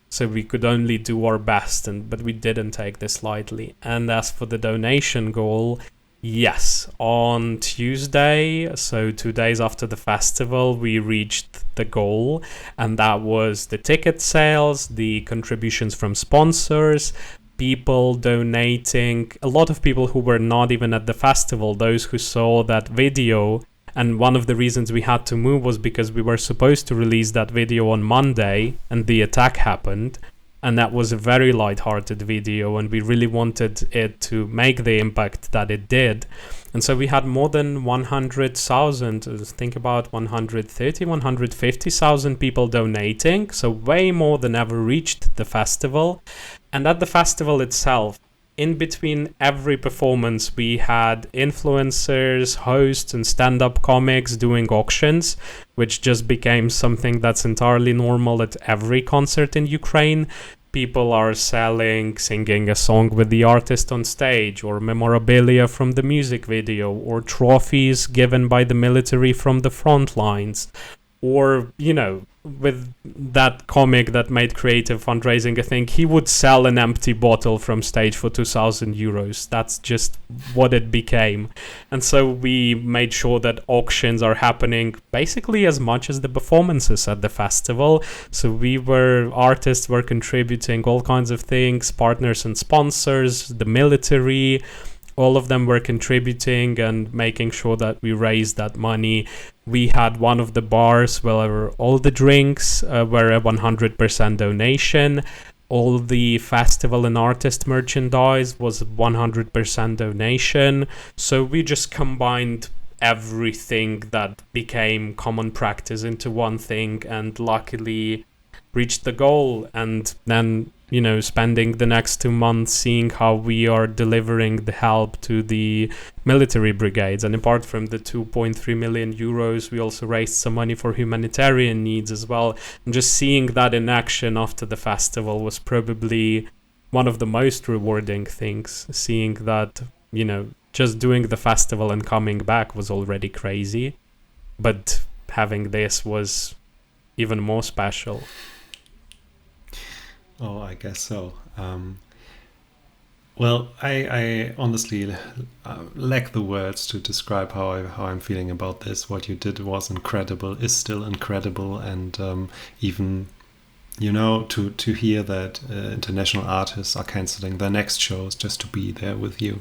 So we could only do our best, but we didn't take this lightly. And as for the donation goal, yes, on Tuesday, so 2 days after the festival, we reached the goal, and that was the ticket sales, the contributions from sponsors, people donating, a lot of people who were not even at the festival, those who saw that video. And one of the reasons we had to move was because we were supposed to release that video on Monday and the attack happened. And that was a very light-hearted video, and we really wanted it to make the impact that it did. And so we had more than 100,000, think about 130, 150,000 people donating. So way more than ever reached the festival. And at the festival itself, in between every performance, we had influencers, hosts, and stand-up comics doing auctions, which just became something that's entirely normal at every concert in Ukraine. people are singing a song with the artist on stage, or memorabilia from the music video, or trophies given by the military from the front lines, or, with that comic that made creative fundraising, I think he would sell an empty bottle from stage for 2,000 euros. That's just what it became. And so we made sure that auctions are happening basically as much as the performances at the festival. So artists were contributing all kinds of things, partners and sponsors, the military, all of them were contributing and making sure that we raised that money. We had one of the bars where all the drinks were a 100% donation. All the festival and artist merchandise was 100% donation. So we just combined everything that became common practice into one thing, and luckily reached the goal. And then spending the next 2 months seeing how we are delivering the help to the military brigades. And apart from the 2.3 million euros, we also raised some money for humanitarian needs as well. And just seeing that in action after the festival was probably one of the most rewarding things. Seeing that, just doing the festival and coming back was already crazy, but having this was even more special. Oh, I guess so. Well, I honestly lack the words to describe how I'm feeling about this. What you did was incredible, is still incredible, and even to hear that international artists are canceling their next shows just to be there with you.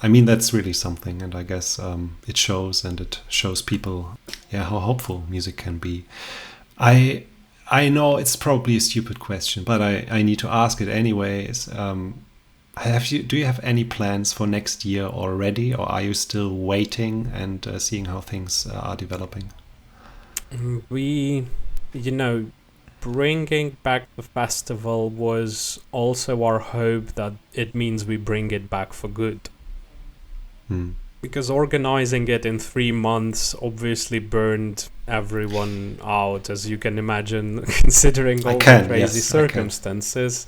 I mean, that's really something, and I guess it shows, and it shows people, how hopeful music can be. I know it's probably a stupid question, but I need to ask it anyways. Do you have any plans for next year already, or are you still waiting and seeing how things are developing? We, bringing back the festival was also our hope that it means we bring it back for good. Because organizing it in 3 months obviously burned everyone out, as you can imagine, considering all the crazy circumstances.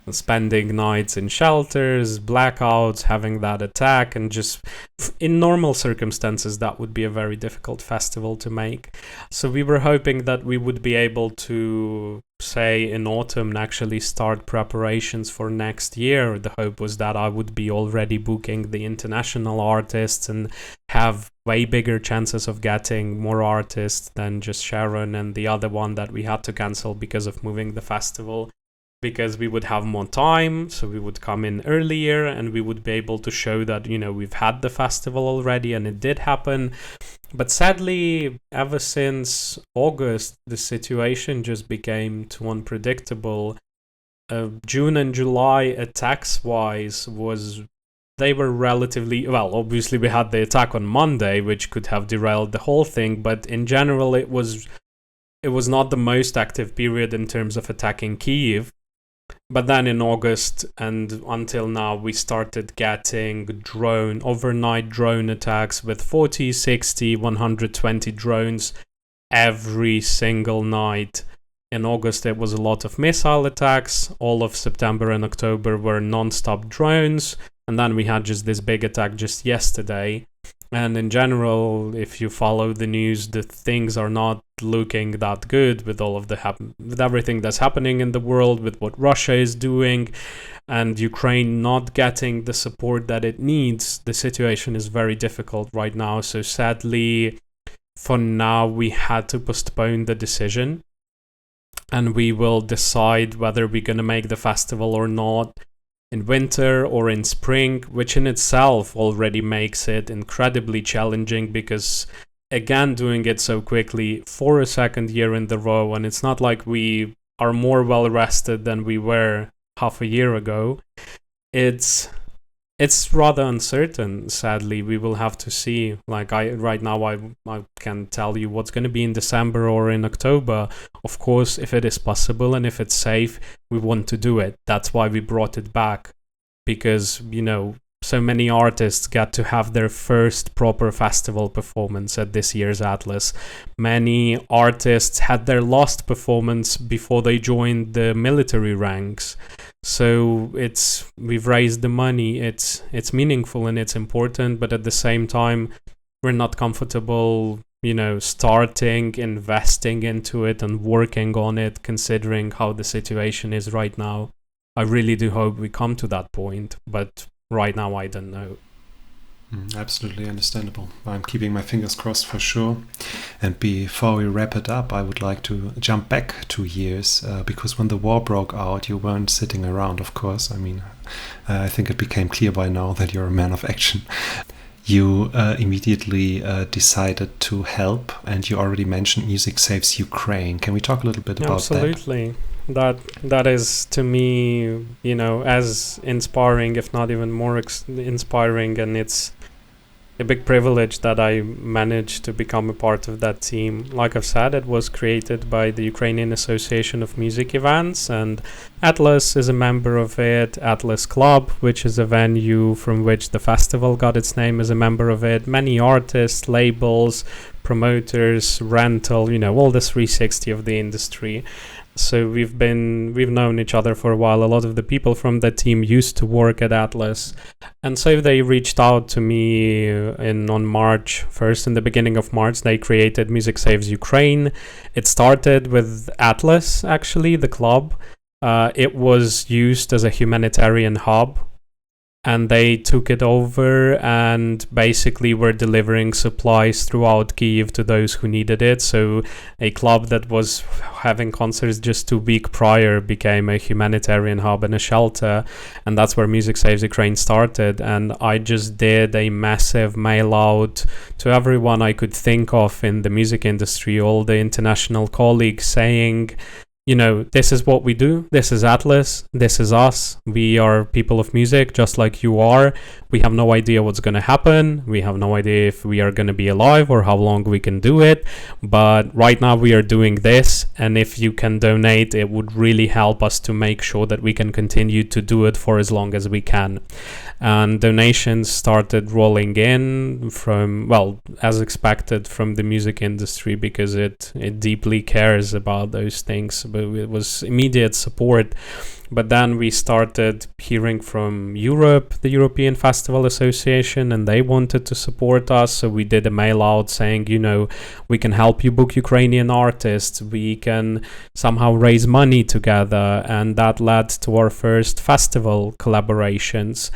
Spending nights in shelters, blackouts, having that attack, and just in normal circumstances, that would be a very difficult festival to make. So we were hoping that we would be able to, say, in autumn, actually start preparations for next year. The hope was that I would be already booking the international artists and have way bigger chances of getting more artists than just Sharon and the other one that we had to cancel because of moving the festival. Because we would have more time, so we would come in earlier and we would be able to show that, we've had the festival already and it did happen. But sadly, ever since August, the situation just became too unpredictable. June and July, attacks-wise, they were relatively... Well, obviously we had the attack on Monday, which could have derailed the whole thing, but in general it was not the most active period in terms of attacking Kyiv. But then in August and until now, we started getting overnight drone attacks with 40, 60, 120 drones every single night. In August, it was a lot of missile attacks. All of September and October were non-stop drones. And then we had just this big attack just yesterday. And in general, if you follow the news, the things are not looking that good with all of with everything that's happening in the world, with what Russia is doing, and Ukraine not getting the support that it needs. The situation is very difficult right now. So sadly, for now, we had to postpone the decision, and we will decide whether we're going to make the festival or not in winter or in spring, which in itself already makes it incredibly challenging because, again, doing it so quickly for a second year in the row, and it's not like we are more well rested than we were half a year ago. It's rather uncertain, sadly. We will have to see. Right now, I can tell you what's going to be in December or in October. Of course, if it is possible and if it's safe, we want to do it. That's why we brought it back. Because, so many artists got to have their first proper festival performance at this year's Atlas. Many artists had their last performance before they joined the military ranks. So we've raised the money, it's meaningful and it's important, but at the same time, we're not comfortable, starting, investing into it and working on it, considering how the situation is right now. I really do hope we come to that point, but right now I don't know. Absolutely understandable. I'm keeping my fingers crossed for sure. And before we wrap it up, I would like to jump back 2 years, because when the war broke out, you weren't sitting around, of course. I mean, I think it became clear by now that you're a man of action. You immediately decided to help, and you already mentioned Music Saves Ukraine. Can we talk a little bit about that? Absolutely. That is, to me, as inspiring, if not even more inspiring, and it's a big privilege that I managed to become a part of that team. Like I've said, it was created by the Ukrainian Association of Music Events, and Atlas is a member of it. Atlas Club, which is a venue from which the festival got its name, is a member of it. Many artists, labels, promoters, rental, all the 360 of the industry. So we've known each other for a while. A lot of the people from that team used to work at Atlas, and so they reached out to me on March 1st. In the beginning of March, they created Music Saves Ukraine. It started with Atlas, actually, the club. It was used as a humanitarian hub, and they took it over and basically were delivering supplies throughout Kyiv to those who needed it. So a club that was having concerts just 2 weeks prior became a humanitarian hub and a shelter, and that's where Music Saves Ukraine started. And I just did a massive mail out to everyone I could think of in the music industry, all the international colleagues, saying, this is what we do. This is Atlas. This is us. We are people of music, just like you are. We have no idea what's going to happen. We have no idea if we are going to be alive or how long we can do it. But right now we are doing this. And if you can donate, it would really help us to make sure that we can continue to do it for as long as we can. And donations started rolling in as expected, from the music industry, because it deeply cares about those things. But it was immediate support. But then we started hearing from Europe, the European Festival Association, and they wanted to support us. So we did a mail out saying, we can help you book Ukrainian artists. We can somehow raise money together. And that led to our first festival collaborations.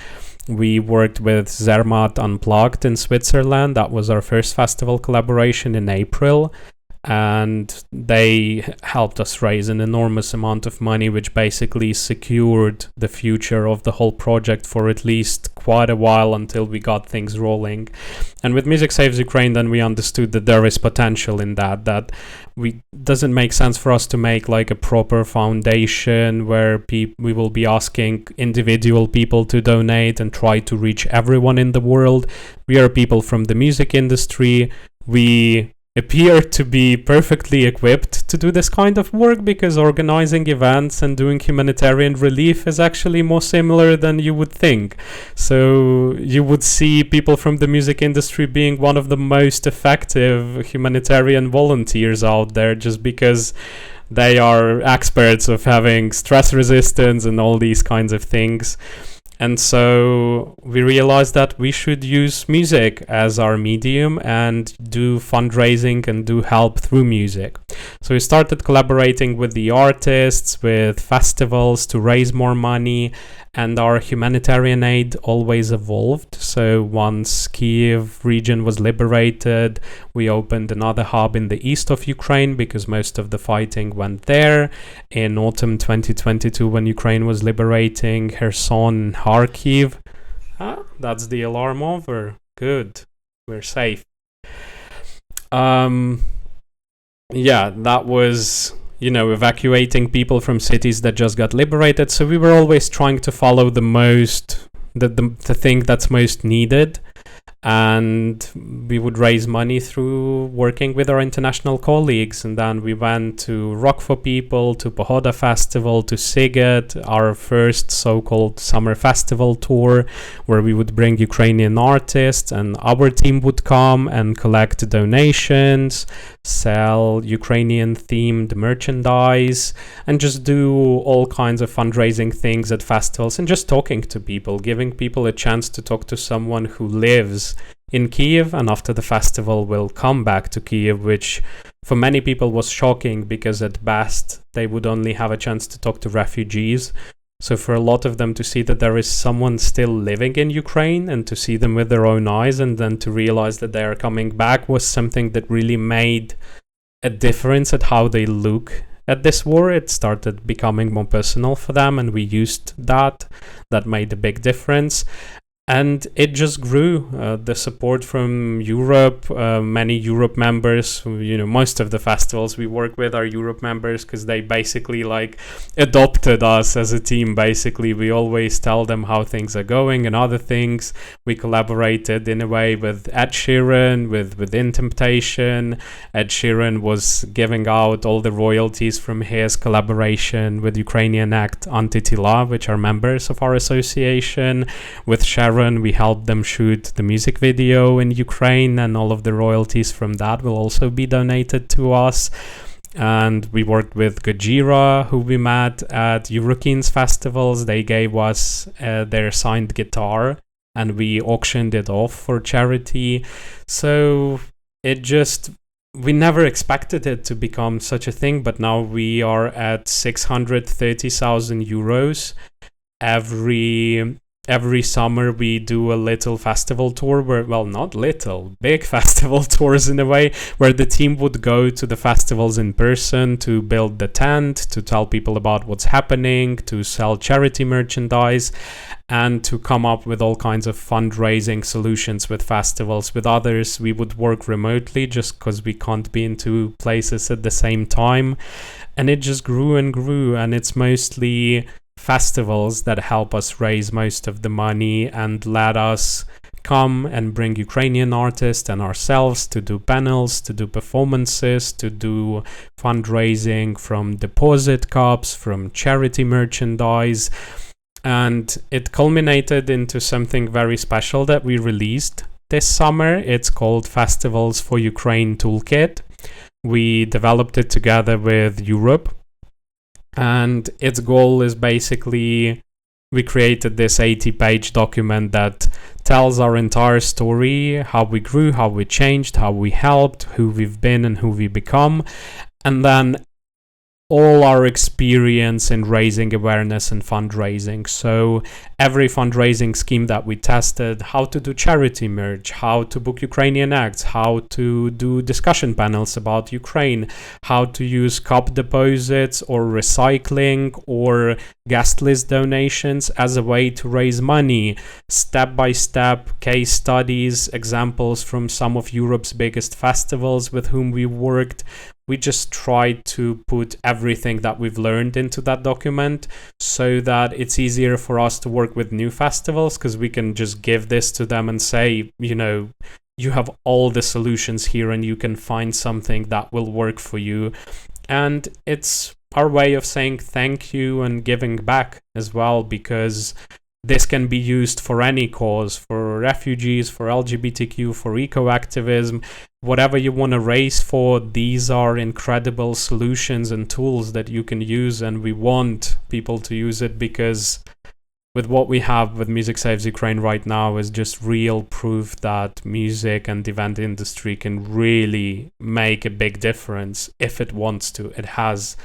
We worked with Zermatt Unplugged in Switzerland. That was our first festival collaboration in April. And they helped us raise an enormous amount of money, which basically secured the future of the whole project for at least quite a while until we got things rolling. And with Music Saves Ukraine, then we understood that there is potential in that doesn't make sense for us to make like a proper foundation where we will be asking individual people to donate and try to reach everyone in the world. We are people from the music industry. We appear to be perfectly equipped to do this kind of work, because organizing events and doing humanitarian relief is actually more similar than you would think. So you would see people from the music industry being one of the most effective humanitarian volunteers out there, just because they are experts of having stress resistance and all these kinds of things. And so we realized that we should use music as our medium and do fundraising and do help through music. So we started collaborating with the artists, with festivals to raise more money, and our humanitarian aid always evolved. So once Kyiv region was liberated, we opened another hub in the east of Ukraine, because most of the fighting went there. In autumn 2022, when Ukraine was liberating Kherson and Kharkiv. That's the alarm over. Good. We're safe. That was evacuating people from cities that just got liberated. So we were always trying to follow the thing that's most needed. And we would raise money through working with our international colleagues. And then we went to Rock for People, to Pohoda Festival, to Siget, our first so-called summer festival tour, where we would bring Ukrainian artists, and our team would come and collect donations, sell Ukrainian-themed merchandise, and just do all kinds of fundraising things at festivals, and just talking to people, giving people a chance to talk to someone who lives in Kiev, and after the festival will come back to Kiev, which for many people was shocking, because at best they would only have a chance to talk to refugees. So for a lot of them to see that there is someone still living in Ukraine, and to see them with their own eyes, and then to realize that they are coming back, was something that really made a difference at how they look at this war. It started becoming more personal for them, and we used that. That made a big difference. And it just grew. The support from Europe, many Europe members, most of the festivals we work with are Europe members, because they basically adopted us as a team. Basically, we always tell them how things are going and other things. We collaborated in a way with Ed Sheeran, with In Temptation. Ed Sheeran was giving out all the royalties from his collaboration with Ukrainian act Antitila, which are members of our association. With Sharon, we helped them shoot the music video in Ukraine, and all of the royalties from that will also be donated to us. And we worked with Gojira, who we met at Eurokins festivals. They gave us their signed guitar, and we auctioned it off for charity. So we never expected it to become such a thing, but now we are at 630,000 euros. Every summer we do a little festival tour big festival tours in a way, where the team would go to the festivals in person to build the tent, to tell people about what's happening, to sell charity merchandise, and to come up with all kinds of fundraising solutions with festivals. With others, we would work remotely just because we can't be in two places at the same time. And it just grew and grew, and it's mostly festivals that help us raise most of the money and let us come and bring Ukrainian artists and ourselves to do panels, to do performances, to do fundraising from deposit cups, from charity merchandise. And it culminated into something very special that we released this summer. It's called Festivals for Ukraine Toolkit. We developed it together with Europe. And its goal is basically, we created this 80-page document that tells our entire story, how we grew, how we changed, how we helped, who we've been and who we become. And then all our experience in raising awareness and fundraising. So every fundraising scheme that we tested, how to do charity merch, how to book Ukrainian acts, how to do discussion panels about Ukraine, how to use cup deposits or recycling or guest list donations as a way to raise money, step-by-step case studies, examples from some of Europe's biggest festivals with whom we worked. We just tried to put everything that we've learned into that document so that it's easier for us to work with new festivals, because we can just give this to them and say, you have all the solutions here and you can find something that will work for you. And it's our way of saying thank you and giving back as well, because this can be used for any cause, for refugees, for LGBTQ, for eco-activism, whatever you want to raise for. These are incredible solutions and tools that you can use, and we want people to use it, because with what we have with Music Saves Ukraine right now is just real proof that music and the event industry can really make a big difference if it wants to. It has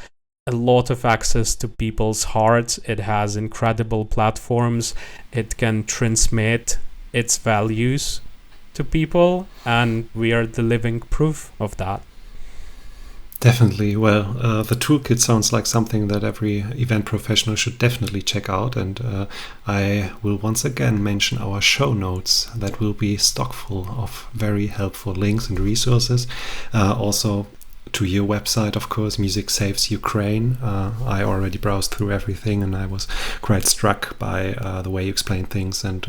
a lot of access to people's hearts. It has incredible platforms. It can transmit its values to people, and we are the living proof of that. Definitely. Well, the toolkit sounds like something that every event professional should definitely check out. And I will once again mention our show notes that will be stock full of very helpful links and resources. Also, to your website, of course, Music Saves Ukraine. I already browsed through everything, and I was quite struck by the way you explain things and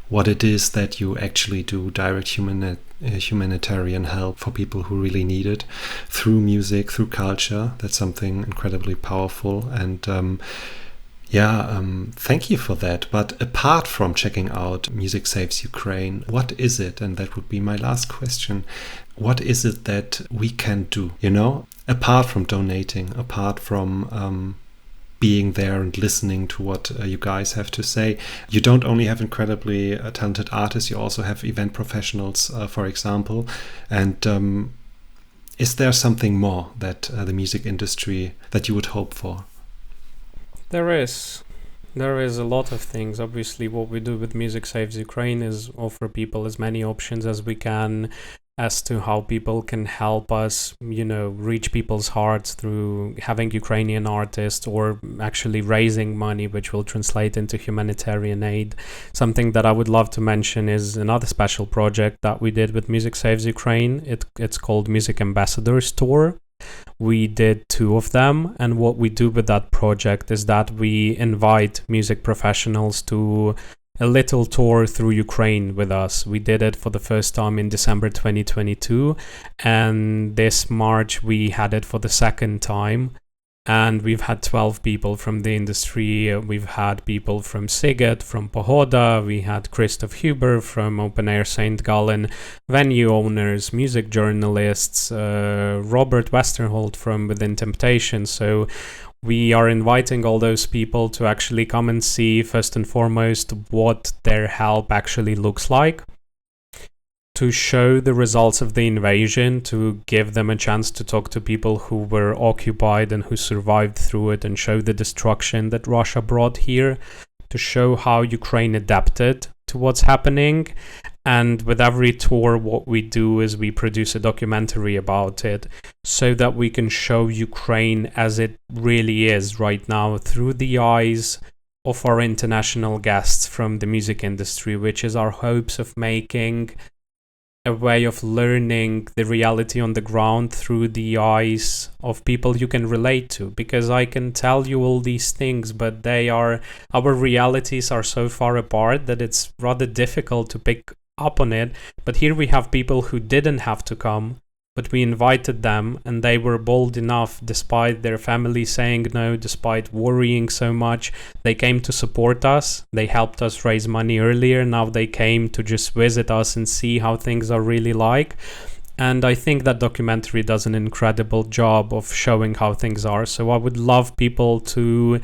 what it is that you actually do, direct humanitarian help for people who really need it through music, through culture. That's something incredibly powerful. And thank you for that. But apart from checking out Music Saves Ukraine, what is it? And that would be my last question. What is it that we can do, apart from donating, apart from being there and listening to what you guys have to say? You don't only have incredibly talented artists, you also have event professionals, for example. And is there something more that the music industry, that you would hope for? There is a lot of things. Obviously, what we do with Music Saves Ukraine is offer people as many options as we can as to how people can help us, reach people's hearts through having Ukrainian artists or actually raising money, which will translate into humanitarian aid. Something that I would love to mention is another special project that we did with Music Saves Ukraine. It's called Music Ambassadors Tour. We did 2 of them, and what we do with that project is that we invite music professionals to a little tour through Ukraine with us. We did it for the first time in December 2022, and this March we had it for the second time. And we've had 12 people from the industry. We've had people from Siget, from Pohoda. We had Christoph Huber from Open Air St. Gallen, venue owners, music journalists, Robert Westerholt from Within Temptation. So we are inviting all those people to actually come and see, first and foremost, what their help actually looks like, to show the results of the invasion, to give them a chance to talk to people who were occupied and who survived through it, and show the destruction that Russia brought here, to show how Ukraine adapted to what's happening. And with every tour, what we do is we produce a documentary about it so that we can show Ukraine as it really is right now through the eyes of our international guests from the music industry, which is our hopes of making a way of learning the reality on the ground through the eyes of people you can relate to. Because I can tell you all these things, but our realities are so far apart that it's rather difficult to pick up on it. But here we have people who didn't have to come, but we invited them, and they were bold enough, despite their family saying no, despite worrying so much. They came to support us. They helped us raise money earlier. Now they came to just visit us and see how things are really like. And I think that documentary does an incredible job of showing how things are. So I would love people to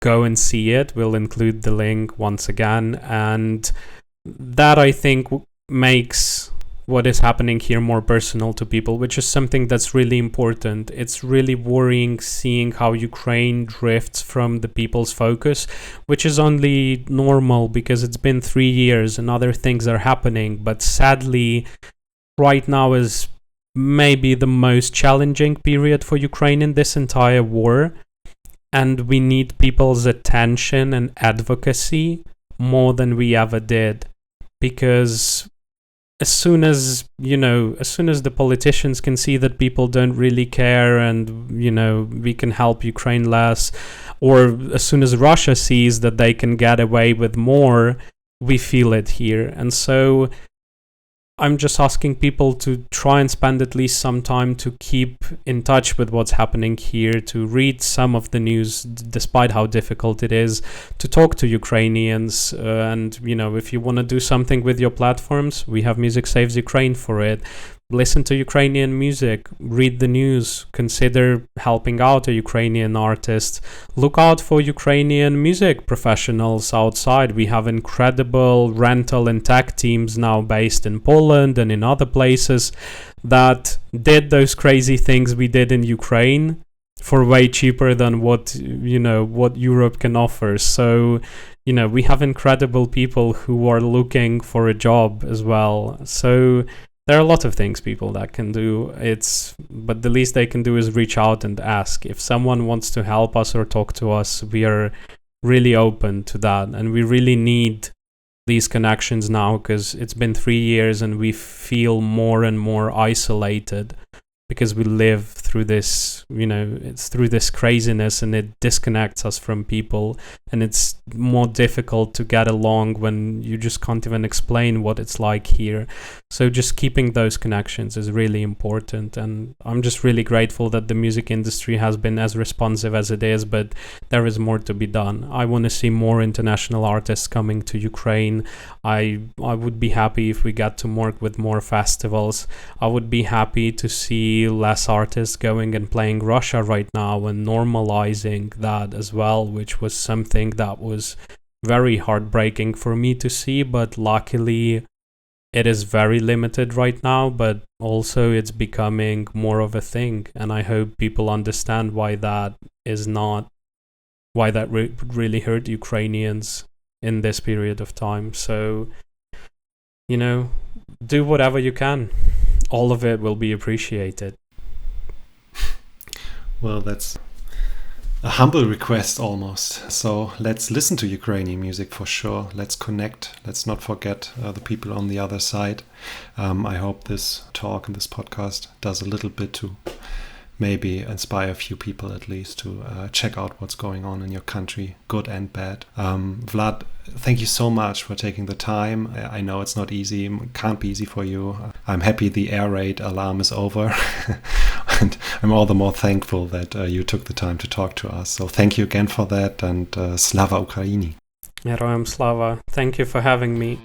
go and see it. We'll include the link once again. And that, I think, makes what is happening here more personal to people, which is something that's really important. It's really worrying seeing how Ukraine drifts from the people's focus, which is only normal because it's been 3 years and other things are happening. But sadly, right now is maybe the most challenging period for Ukraine in this entire war. And we need people's attention and advocacy more than we ever did. Because as soon as the politicians can see that people don't really care and, we can help Ukraine less, or as soon as Russia sees that they can get away with more, we feel it here. And so I'm just asking people to try and spend at least some time to keep in touch with what's happening here, to read some of the news, despite how difficult it is, to talk to Ukrainians. And, if you want to do something with your platforms, we have Music Saves Ukraine for it. Listen to Ukrainian music, read the news, consider helping out a Ukrainian artist. Look out for Ukrainian music professionals outside. We have incredible rental and tech teams now based in Poland and in other places that did those crazy things we did in Ukraine for way cheaper than what Europe can offer. So, we have incredible people who are looking for a job as well. So there are a lot of things people that can do. But the least they can do is reach out and ask. If someone wants to help us or talk to us, we are really open to that. And we really need these connections now because it's been 3 years and we feel more and more isolated because we live through this, it's through this craziness, and it disconnects us from people, and it's more difficult to get along when you just can't even explain what it's like here. So just keeping those connections is really important, and I'm just really grateful that the music industry has been as responsive as it is, but there is more to be done. I want to see more international artists coming to Ukraine. I would be happy if we got to work with more festivals. I would be happy to see less artists going and playing Russia right now and normalizing that as well, which was something that was very heartbreaking for me to see, but luckily it is very limited right now, but also it's becoming more of a thing, and I hope people understand why that really hurt Ukrainians in this period of time. So, do whatever you can. All of it will be appreciated. Well, that's a humble request almost. So let's listen to Ukrainian music for sure. Let's connect. Let's not forget the people on the other side. I hope this talk and this podcast does a little bit to maybe inspire a few people at least to check out what's going on in your country, good and bad. Vlad, thank you so much for taking the time. I know it's not easy, can't be easy for you. I'm happy the air raid alarm is over. And I'm all the more thankful that you took the time to talk to us. So thank you again for that, and Slava Ukraini. Heroям слава. Thank you for having me.